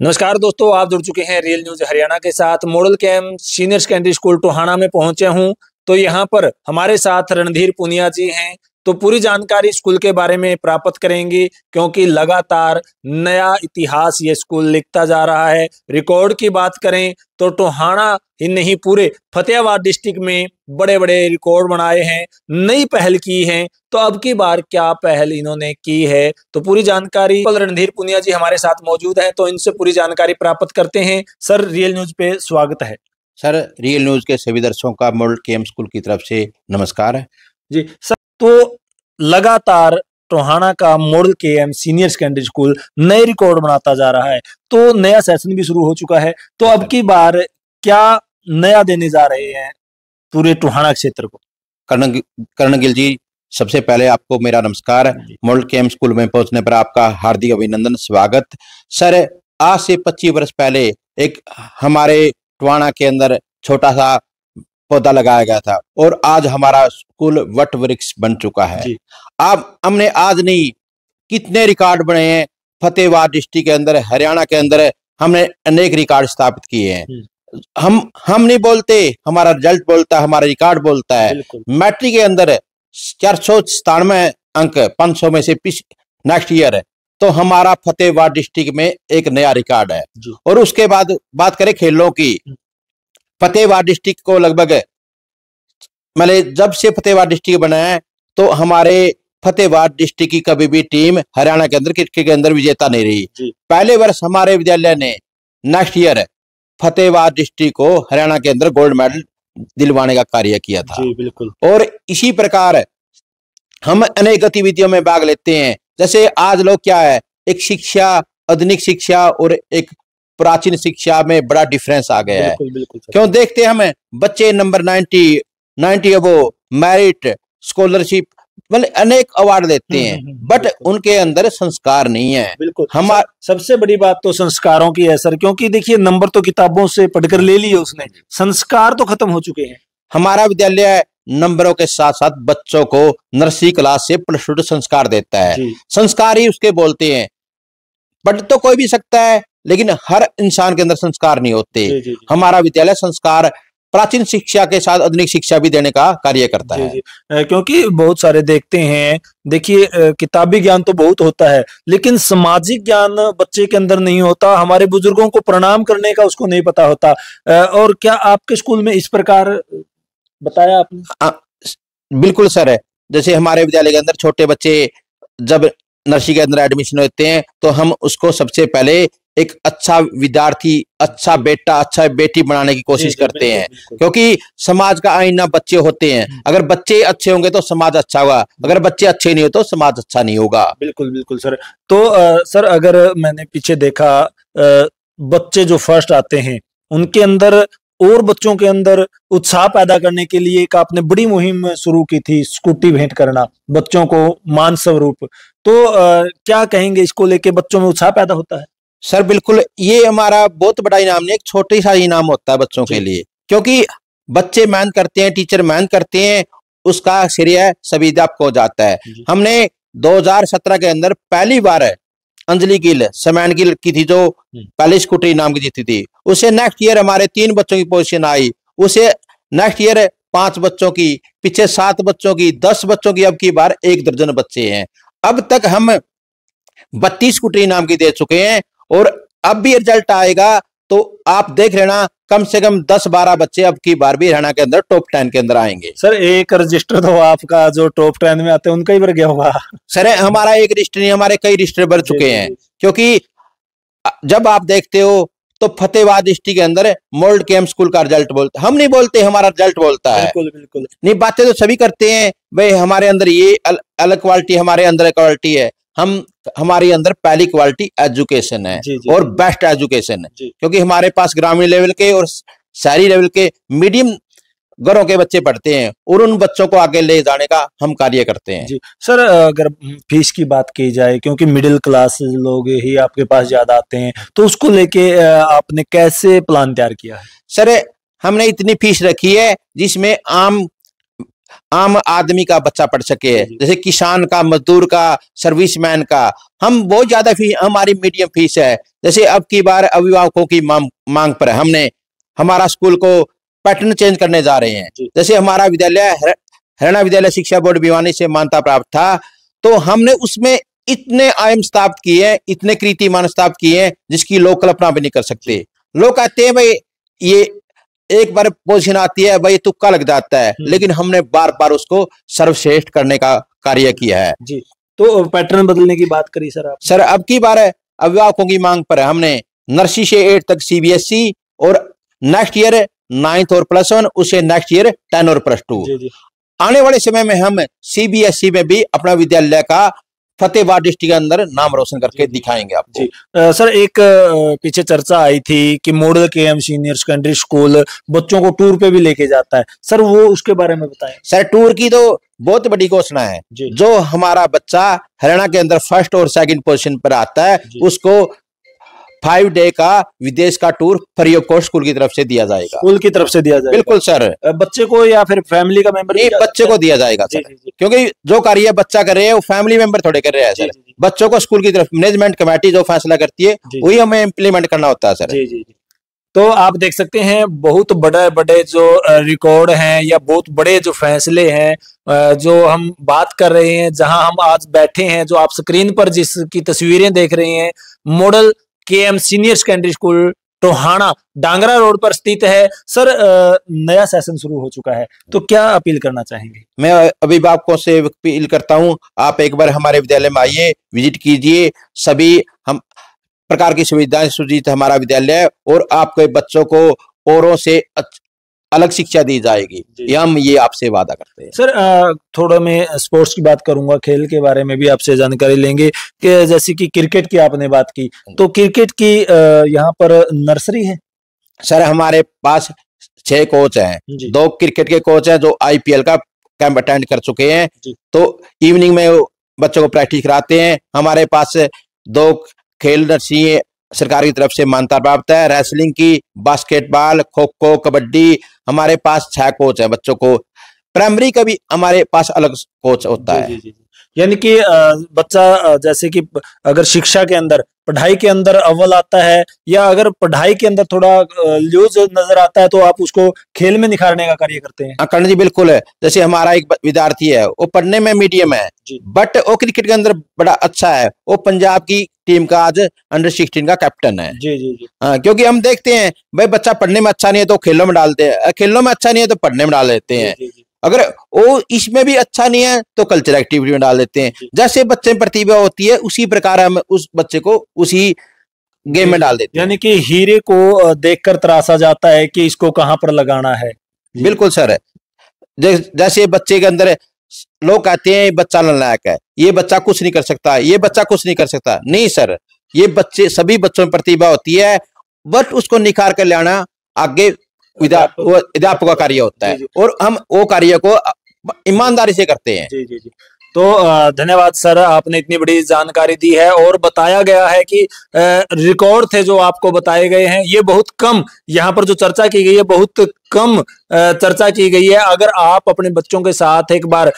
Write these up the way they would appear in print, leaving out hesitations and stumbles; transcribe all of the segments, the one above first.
नमस्कार दोस्तों, आप जुड़ चुके हैं रियल न्यूज हरियाणा के साथ। Model camp senior secondary school Tohana में पहुंचे हूं तो यहां पर हमारे साथ रणधीर पुनिया जी हैं। तो पूरी जानकारी स्कूल के बारे में प्राप्त करेंगे क्योंकि लगातार नया इतिहास ये स्कूल लिखता जा रहा है। रिकॉर्ड की बात करें तो टोहाना ही नहीं पूरे फतेहाबाद डिस्ट्रिक्ट में बड़े बड़े रिकॉर्ड बनाए हैं, नई पहल की है। तो अब की बार क्या पहल इन्होंने की है, तो पूरी जानकारी रणधीर पुनिया जी हमारे साथ मौजूद हैं, तो इनसे पूरी जानकारी प्राप्त करते हैं। सर, रियल न्यूज पे स्वागत है। सर, रियल न्यूज के सभी दर्शकों का मॉडल कैंप स्कूल की तरफ से नमस्कार है जी। सर, तो लगातार टोहाना का model camp senior secondary school नए रिकॉर्ड बनाता जा रहा है, तो नया सेशन भी शुरू हो चुका है। तो अब की बार क्या नया देने जा रहे हैं पूरे टोहाना क्षेत्र को? कर्ण गिल जी, सबसे पहले आपको मेरा नमस्कार। मॉडल कैंप स्कूल में पहुंचने पर आपका हार्दिक अभिनंदन, स्वागत। सर, आज से 25 वर्ष पहले एक हमारे टोहाना के अंदर छोटा सा पौधा लगाया गया था और आज हमारा स्कूल वट वृक्ष बन चुका है। अब हमने आज नहीं, कितने रिकॉर्ड बने हैं फतेहाबाद डिस्ट्रिक्ट के अंदर, हरियाणा के अंदर हमने अनेक रिकॉर्ड स्थापित किए हैं। हम नहीं बोलते, हमारा रिजल्ट बोलता है, हमारा रिकॉर्ड बोलता है। मैट्रिक के अंदर 497 अंक 500 में से नेक्स्ट ईयर है, तो हमारा फतेहाबाद डिस्ट्रिक्ट में एक नया रिकॉर्ड है। और उसके बाद बात करें खेलों की, फतेहाबाद डिस्ट्रिक्ट को लगभग मतलब जब से फतेहाबाद डिस्ट्रिक्ट बना है तो हमारे फतेहाबाद डिस्ट्रिक्ट की कभी भी टीम हरियाणा के अंदर क्रिकेट के अंदर विजेता नहीं रही। पहले वर्ष हमारे विद्यालय ने नेक्स्ट ईयर फतेहाबाद डिस्ट्रिक्ट को हरियाणा के अंदर गोल्ड मेडल दिलवाने का कार्य किया था। बिल्कुल। और इसी प्रकार हम अनेक गतिविधियों में भाग लेते हैं। जैसे आज लोग क्या है, एक शिक्षा, आधुनिक शिक्षा और एक प्राचीन शिक्षा में बड़ा डिफरेंस आ गया है। क्यों देखते हैं हम बच्चे नंबर 90 अबो, मेरिट, स्कॉलरशिप, मतलब अनेक अवार्ड देते हैं, बट उनके अंदर संस्कार नहीं है। बिल्कुल। सबसे बड़ी बात तो संस्कारों की है सर, क्योंकि देखिए नंबर तो किताबों से पढ़कर ले लिए उसने, संस्कार तो खत्म हो चुके हैं। हमारा विद्यालय नंबरों के साथ साथ बच्चों को नर्सरी क्लास से प्लस टू संस्कार देता है। संस्कार ही उसके बोलते हैं। पढ़ तो कोई भी सकता है, लेकिन हर इंसान के अंदर संस्कार नहीं होते। हमारा विद्यालय संस्कार, प्राचीन शिक्षा के साथ आधुनिक शिक्षा भी देने का कार्य करता है। क्योंकि बहुत सारे देखते हैं, देखिए किताबी ज्ञान तो बहुत होता है, लेकिन सामाजिक ज्ञान बच्चे के अंदर नहीं होता। हमारे बुजुर्गों को प्रणाम करने का उसको नहीं पता होता। और क्या आपके स्कूल में इस प्रकार बताया आपने? बिल्कुल सर, जैसे हमारे विद्यालय के अंदर छोटे बच्चे जब नर्सरी के अंदर एडमिशन होते हैं तो हम उसको सबसे पहले एक अच्छा विद्यार्थी, अच्छा बेटा, अच्छा बेटी बनाने की कोशिश करते हैं। क्योंकि समाज का आईना बच्चे होते हैं। अगर बच्चे अच्छे होंगे तो समाज अच्छा होगा, अगर बच्चे अच्छे नहीं हो तो समाज अच्छा नहीं होगा। बिल्कुल बिल्कुल सर। तो सर, अगर मैंने पीछे देखा, बच्चे जो फर्स्ट आते हैं उनके अंदर और बच्चों के अंदर उत्साह पैदा करने के लिए एक आपने बड़ी मुहिम शुरू की थी, स्कूटी भेंट करना बच्चों को मान स्वरूप। तो क्या कहेंगे, इसको लेके बच्चों में उत्साह पैदा होता है? सर बिल्कुल, ये हमारा बहुत बड़ा इनाम नहीं, एक छोटी सा इनाम होता है बच्चों के लिए। क्योंकि बच्चे मेहनत करते हैं, टीचर मेहनत करते हैं, उसका श्रेय सभी अध्यापकों को जाता है। हमने 2017 के अंदर पहली बार अंजलि गिल, समैन गिल की थी जो पहले स्कूटर इनाम की जीती थी, उसे नेक्स्ट ईयर हमारे 3 बच्चों की पोजीशन आई, उसे नेक्स्ट ईयर 5 बच्चों की, पीछे 7 बच्चों की, 10 बच्चों की, अब की बार 1 दर्जन बच्चे हैं। अब तक हम 32 स्कूटर इनाम की दे चुके हैं और अब भी रिजल्ट आएगा तो आप देख लेना, कम से कम 10-12 बच्चे अब की बार भी हरियाणा के अंदर टॉप 10 के अंदर आएंगे। सर, एक रजिस्टर तो आपका जो टॉप 10 में आते हैं उनका ही भर गया होगा? सर, हमारा एक रजिस्टर नहीं, हमारे कई रजिस्टर भर चुके हैं। क्योंकि जब आप देखते हो तो फतेहाबाद डिस्ट्रिक्ट के अंदर मॉडल कैंप स्कूल का रिजल्ट बोलते, हम नहीं बोलते, हमारा रिजल्ट बोलता है। बिल्कुल बिल्कुल। नहीं, बातें तो सभी करते हैं, भाई हमारे अंदर ये अलग क्वालिटी, हमारे अंदर क्वालिटी है। हमारे अंदर पहली क्वालिटी एजुकेशन है और बेस्ट एजुकेशन है। क्योंकि हमारे पास ग्रामीण लेवल के और शहरी लेवल के मीडियम घरों के बच्चे पढ़ते हैं और उन बच्चों को आगे ले जाने का हम कार्य करते हैं। जी सर, अगर फीस की बात की जाए, क्योंकि मिडिल क्लास लोग ही आपके पास ज्यादा आते हैं, तो उसको लेके आपने कैसे प्लान तैयार किया है? सर, हमने इतनी फीस रखी है जिसमें आम आदमी का बच्चा पढ़ सके, जैसे किसान का, मजदूर का, सर्विसमैन का। हम बहुत ज्यादा फीस, हमारी मीडियम फीस है। जैसे अब की बार अभिभावकों की मांग पर हमने हमारा स्कूल को पैटर्न चेंज करने जा रहे हैं। जैसे हमारा विद्यालय हरियाणा विद्यालय शिक्षा बोर्ड भिवानी से मान्यता प्राप्त था, तो हमने उसमें इतने आयाम स्थापित किए हैं, इतने कीर्तिमान स्थापित किए हैं जिसकी लोग कल्पना भी नहीं कर सकते। लोग कहते हैं भाई ये एक बार पोजीशन आती है भाई तुक्का लग जाता है, लेकिन हमने बार बार उसको सर्वश्रेष्ठ करने का कार्य किया है जी। तो पैटर्न बदलने की बात करी सर आप। सर अब की बार अभिभावकों की मांग पर हमने नर्सरी से 8 तक CBSE और नेक्स्ट ईयर 9th और +1, उसे नेक्स्ट ईयर 10 और +2। आने वाले समय में हम CBSE में भी अपना विद्यालय का फतेहाबाद डिस्ट्रिक्ट के अंदर नाम रोशन करके दिखाएंगे आपको। सर एक पीछे चर्चा आई थी कि model KM senior secondary school बच्चों को टूर पे भी लेके जाता है, सर वो उसके बारे में बताएं। सर टूर की तो बहुत बड़ी घोषणा है। जो हमारा बच्चा हरियाणा के अंदर 1st और 2nd पोजीशन पर आता है उसको 5 डे का विदेश का tour free of cost school की तरफ से दिया जाएगा। स्कूल की तरफ से दिया जाएगा? बिल्कुल सर। बच्चे को या फिर फैमिली का मेंबर? नहीं, बच्चे को दिया जाएगा सर। क्योंकि जो कार्य बच्चा कर रहे हैं वो फैमिली मेंबर थोड़े कर रहे हैं सर। बच्चों को स्कूल की तरफ मैनेजमेंट कमेटी जो फैसला करती है वही हमें इम्प्लीमेंट करना होता है सर। तो आप देख सकते हैं बहुत बड़े बड़े जो रिकॉर्ड हैं या बहुत बड़े जो फैसले हैं जो हम बात कर रहे हैं, जहां हम आज बैठे हैं, जो आप स्क्रीन पर जिसकी तस्वीरें देख रहे हैं, model KM senior secondary school Tohana Dangra road पर स्थित है। सर नया सेशन शुरू हो चुका है, तो क्या अपील करना चाहेंगे? मैं अभिभावकों से अपील करता हूं, आप एक बार हमारे विद्यालय में आइए, विजिट कीजिए। सभी हम प्रकार की सुविधाएं सुजित हमारा विद्यालय, और आपके बच्चों को औरों से अलग शिक्षा दी जाएगी, ये हम आपसे वादा करते हैं। सर थोड़ा मैं स्पोर्ट्स की बात करूंगा, खेल के बारे में भी आपसे जानकारी लेंगे कि जैसे कि क्रिकेट की आपने बात की, तो क्रिकेट की यहाँ पर नर्सरी है? सर हमारे पास 6 कोच हैं। 2 क्रिकेट के कोच हैं जो IPL का कैंप अटेंड कर चुके हैं, तो इवनिंग में बच्चों को प्रैक्टिस कराते हैं। हमारे पास 2 खेल नर्सरी सरकार की तरफ से मान्यता प्राप्त है, रेसलिंग की, बास्केटबॉल, खो खो, कबड्डी। हमारे पास 6 कोच हैं। बच्चों को प्राइमरी का भी हमारे पास अलग कोच होता है। यानी कि बच्चा जैसे कि अगर शिक्षा के अंदर, पढ़ाई के अंदर अव्वल आता है, या अगर पढ़ाई के अंदर थोड़ा लूज नजर आता है, तो आप उसको खेल में निखारने का कार्य करते हैं? कर्ण जी बिल्कुल है। जैसे हमारा एक विद्यार्थी है, वो पढ़ने में मीडियम है बट वो क्रिकेट के अंदर बड़ा अच्छा है। वो पंजाब की टीम का आज अंडर 16 का कैप्टन है। हाँ, क्योंकि हम देखते हैं भाई बच्चा पढ़ने में अच्छा नहीं है तो खेलों में डालते हैं, खेलों में अच्छा नहीं है तो पढ़ने में डाल देते हैं। अगर वो इसमें भी अच्छा नहीं है तो कल्चरल एक्टिविटी में डाल देते हैं। जैसे बच्चे में प्रतिभा होती है उसी प्रकार हम उस बच्चे को उसी गेम में डाल देते हैं। यानी कि हीरे को देखकर तराशा जाता है कि इसको कहां पर लगाना है। बिल्कुल सर। जैसे बच्चे के अंदर लोग कहते हैं बच्चा नालायक है, ये बच्चा कुछ नहीं कर सकता, ये बच्चा कुछ नहीं कर सकता। नहीं सर, ये बच्चे, सभी बच्चों में प्रतिभा होती है, बट उसको निखार कर लाना आगे अध्यापक का कार्य होता है, और हम वो कार्य को ईमानदारी से करते हैं। तो धन्यवाद सर, आपने इतनी बड़ी जानकारी दी है, और बताया गया है कि रिकॉर्ड थे जो आपको बताए गए हैं, ये बहुत कम, यहाँ पर जो चर्चा की गई है बहुत कम चर्चा की गई है। अगर आप अपने बच्चों के साथ एक बार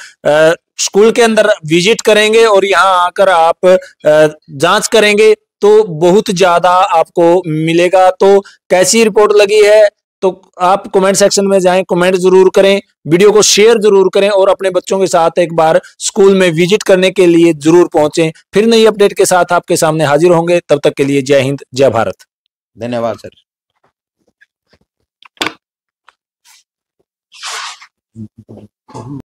स्कूल के अंदर विजिट करेंगे और यहाँ आकर आप जांच करेंगे तो बहुत ज्यादा आपको मिलेगा। तो कैसी रिपोर्ट लगी है तो आप कमेंट सेक्शन में जाएं, कमेंट जरूर करें, वीडियो को शेयर जरूर करें, और अपने बच्चों के साथ एक बार स्कूल में विजिट करने के लिए जरूर पहुंचें। फिर नई अपडेट के साथ आपके सामने हाजिर होंगे, तब तक के लिए जय हिंद, जय भारत। धन्यवाद सर।